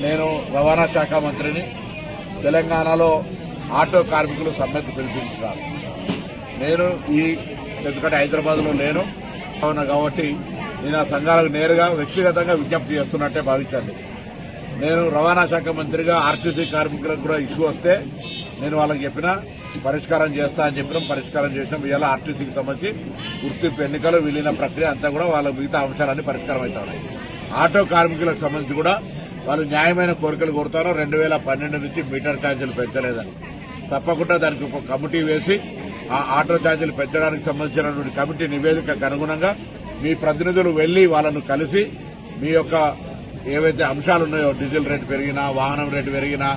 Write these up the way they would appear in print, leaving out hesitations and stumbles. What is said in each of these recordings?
నేను రవాణా శాఖ మంత్రిని. తెలంగాణలో ఆటో కార్మికులు సమ్మెకు పిలిపించారు. నేను ఎందుకంటే హైదరాబాద్లో లేను కాబట్టి నేను ఆ సంఘాలకు నేరుగా వ్యక్తిగతంగా విజ్ఞప్తి చేస్తున్నట్టే భావించండి. నేను రవాణా శాఖ మంత్రిగా ఆర్టీసీ కార్మికులకు కూడా ఇష్యూ వస్తే నేను వాళ్ళకి చెప్పినా పరిష్కారం చేస్తా అని చెప్పినాం. పరిష్కారం చేసినాం. ఇవాళ ఆర్టీసీకి సంబంధించి గుర్తింపు ఎన్నికలు విలీన ప్రక్రియ అంతా కూడా వాళ్ళ మిగతా అంశాలన్నీ పరిష్కారం అవుతాయి. ఆటో కార్మికులకు సంబంధించి కూడా వాళ్ళు న్యాయమైన కోరికలు కోరుతారు. 2012 నుంచి మీటర్ ఛార్జీలు పెంచలేదని తప్పకుండా దానికి ఒక కమిటీ వేసి ఆ ఆటో ఛార్జీలు పెంచడానికి సంబంధించినటువంటి కమిటీ నివేదికకు అనుగుణంగా మీ ప్రతినిధులు వెళ్లి వాళ్ళను కలిసి మీ యొక్క ఏవైతే అంశాలు ఉన్నాయో డీజిల్ రేటు పెరిగినా వాహనం రేటు పెరిగినా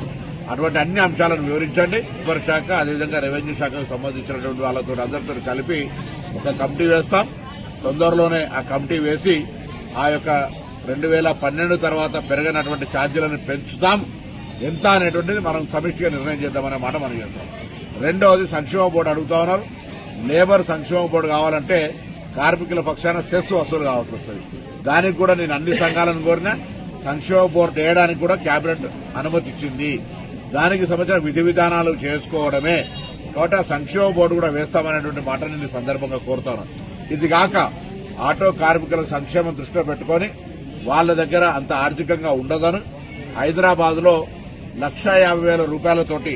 అటువంటి అన్ని అంశాలను వివరించండి. లేబర్ శాఖ అదేవిధంగా రెవెన్యూ శాఖకు సంబంధించినటువంటి వాళ్ళతో అందరితో కలిపి ఒక కమిటీ వేస్తాం. తొందరలోనే ఆ కమిటీ వేసి ఆ యొక్క 2012 తర్వాత పెరిగినటువంటి ఛార్జీలను పెంచుతాం ఎంత అనేటువంటిది మనం సమిష్టిగా నిర్ణయం చేద్దామనే మాట మనం చేస్తాం. రెండవది సంక్షేమ బోర్డు అడుగుతా ఉన్నారు. లేబర్ సంక్షేమ బోర్డు కావాలంటే కార్మికుల పక్షాన సెస్ వసూలు కావాల్సి వస్తుంది. దానికి కూడా నేను అన్ని సంఘాలను కోరినా సంక్షేమ బోర్డు వేయడానికి కూడా కేబినెట్ అనుమతి ఇచ్చింది. దానికి సంబంధించిన విధి విధానాలు చేసుకోవడమే కాబట్టి ఆ సంక్షేమ బోర్డు కూడా వేస్తామనేటువంటి మాట నేను సందర్భంగా కోరుతాను. ఇది కాక ఆటో కార్మికుల సంక్షేమం దృష్టిలో పెట్టుకుని వాళ్ళ దగ్గర అంత ఆర్థికంగా ఉండదని హైదరాబాద్ లో 1,50,000 రూపాయలతోటి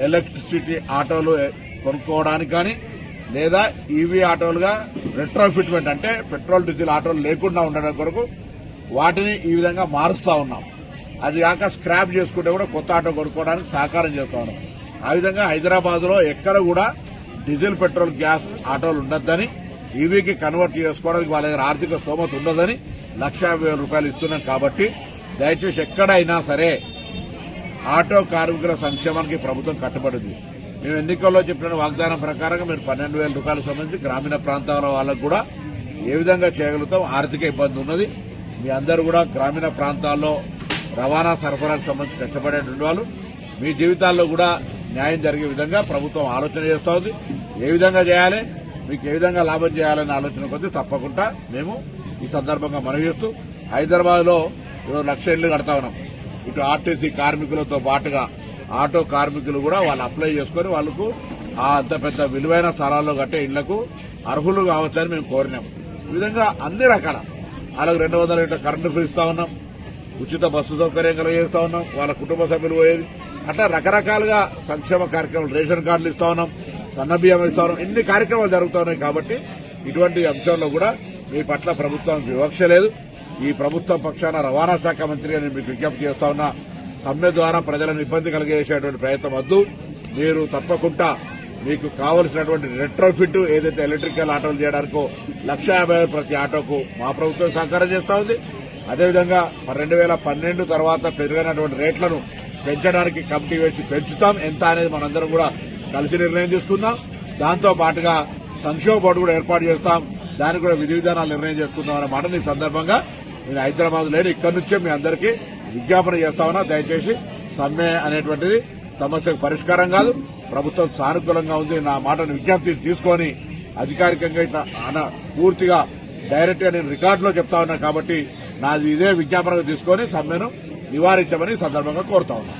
ఎలక్ట్రిసిటీ ఆటోలు కొనుక్కోవడానికి కానీ లేదా ఈవీ ఆటోలుగా రెట్రోఫిట్మెంట్ అంటే పెట్రోల్ డీజిల్ ఆటోలు లేకుండా ఉండడం కొరకు వాటిని ఈ విధంగా మారుస్తా ఉన్నాం. అది కాక స్క్రాప్ చేసుకుంటే కూడా కొత్త ఆటో కొనుక్కోవడానికి సహకారం చేస్తా ఉన్నాం. ఆ విధంగా హైదరాబాద్ లో ఎక్కడ కూడా డీజిల్ పెట్రోల్ గ్యాస్ ఆటోలు ఉండొద్దని ఈవీకి కన్వర్ట్ చేసుకోవడానికి వాళ్ళ దగ్గర ఆర్థిక స్తోమత ఉండదని 1,50,000 రూపాయలు ఇస్తున్నాం. కాబట్టి దయచేసి ఎక్కడైనా సరే ఆటో కార్మికుల సంక్షేమానికి ప్రభుత్వం కట్టుబడింది. మేము ఎన్నికల్లో చెప్పిన వాగ్దానం ప్రకారంగా మీరు 12,000 రూపాయలకు సంబంధించి గ్రామీణ ప్రాంతాల వాళ్ళకు కూడా ఏ విధంగా చేయగలుగుతాం. ఆర్థిక ఇబ్బంది ఉన్నది. మీ అందరూ కూడా గ్రామీణ ప్రాంతాల్లో రవాణా సరఫరాకు సంబంధించి కష్టపడేటువంటి వాళ్ళు మీ జీవితాల్లో కూడా న్యాయం జరిగే విధంగా ప్రభుత్వం ఆలోచన చేస్తూ ఉంది. ఏ విధంగా చేయాలి, మీకు ఏ విధంగా లాభం చేయాలనే ఆలోచన కొద్దీ తప్పకుండా మేము ఈ సందర్భంగా మనవి చేస్తూ హైదరాబాద్ లో 1,00,000 ఇళ్లు కడతా ఉన్నాం. ఇటు ఆర్టీసీ కార్మికులతో పాటుగా ఆటో కార్మికులు కూడా వాళ్ళు అప్లై చేసుకుని వాళ్లకు ఆ అంత పెద్ద విలువైన స్థలాల్లో కట్టే ఇళ్లకు అర్హులు కావచ్చని మేము కోరినాం. ఈ విధంగా అన్ని రకాల వాళ్ళకు 200 యూనిట్ల కరెంటు ఫ్రీ ఇస్తా ఉన్నాం. ఉచిత బస్సు సౌకర్యం కలిగేస్తా ఉన్నాం. వాళ్ళ కుటుంబ సభ్యులు పోయేది అట్లా రకరకాలుగా సంక్షేమ కార్యక్రమాలు రేషన్ కార్డులు ఇస్తా ఉన్నాం. సన్నబియ్యం ఇస్తా ఉన్నాం. ఎన్ని కార్యక్రమాలు జరుగుతా ఉన్నాయి. కాబట్టి ఇటువంటి అంశాల్లో కూడా మీ పట్ల ప్రభుత్వానికి వివక్ష లేదు. ఈ ప్రభుత్వం పక్షాన రవాణా శాఖ మంత్రిగా నేను మీకు విజ్ఞప్తి చేస్తా ఉన్నా. సమ్మె ద్వారా ప్రజలను ఇబ్బంది కలిగేసేటువంటి ప్రయత్నం వద్దు. మీరు తప్పకుండా మీకు కావలసినటువంటి రెట్రోఫిట్ ఏదైతే ఎలక్ట్రికల్ ఆటోలు చేయడానికో 1,50,000 ప్రతి ఆటోకు మా ప్రభుత్వం సహకారం చేస్తా ఉంది. అదేవిధంగా 2012 తర్వాత పెరిగినటువంటి రేట్లను పెంచడానికి కమిటీ వేసి పెంచుతాం. ఎంత అనేది మనందరం కూడా కలిసి నిర్ణయం తీసుకుందాం. దాంతో పాటుగా సంక్షేమ బోర్డు కూడా ఏర్పాటు చేస్తాం. దానికి కూడా విధి విధానాలు నిర్ణయం చేసుకుందాం అనే మాట ఈ సందర్భంగా నేను హైదరాబాద్ లేని ఇక్కడి నుంచే మీ అందరికీ విజ్ఞాపన చేస్తా ఉన్నా. దయచేసి సమ్మె అనేటువంటిది సమస్యకు పరిష్కారం కాదు. ప్రభుత్వం సానుకూలంగా ఉంది. నా మాటను విజ్ఞప్తి తీసుకొని అధికారికంగా ఇట్లా పూర్తిగా డైరెక్ట్ గా నేను రికార్డులో చెప్తా ఉన్నా. కాబట్టి నాది ఇదే విజ్ఞాపనగా తీసుకొని సమ్మెను నివారించమని సందర్భంగా కోరుతా ఉన్నా.